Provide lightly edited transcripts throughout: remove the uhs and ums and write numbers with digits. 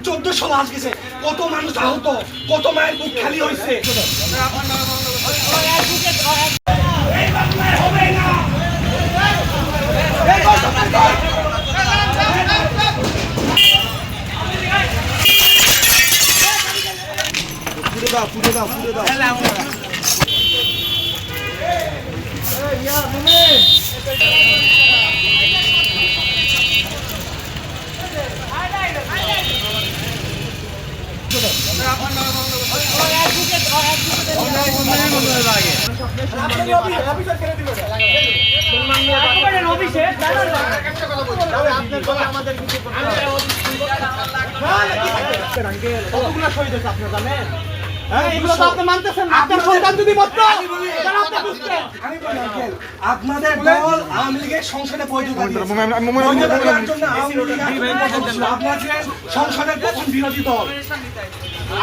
1400 লাশ গেছে, কত মানুষ আহত, কত মায়ের বুক খালি হয়েছে। পুরে দাও আপনাদের দল আওয়ামী লীগের সংসদে সংসদের প্রথম বিরোধী দল।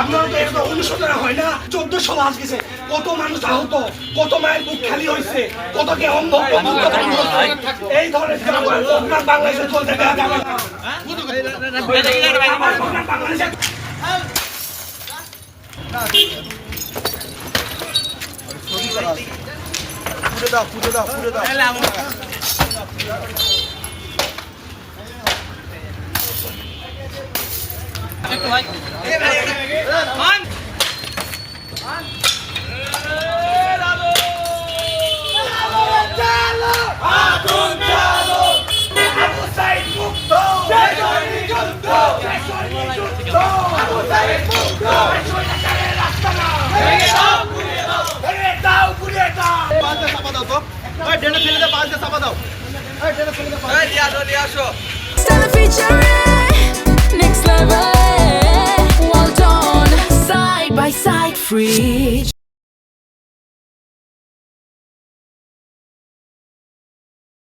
আপনারা তো এটা অনুশোচনা হয় না? 1400 লাশ গেছে, কত মানুষ আহত, কত মায়ের বুক খালি হয়েছে, কত কে অন্ধ। এই ধরনের বাংলাদেশে চলতে দেওয়া যাবে না। পুরে দাও Stella featuring next level. Well done, side by side, free.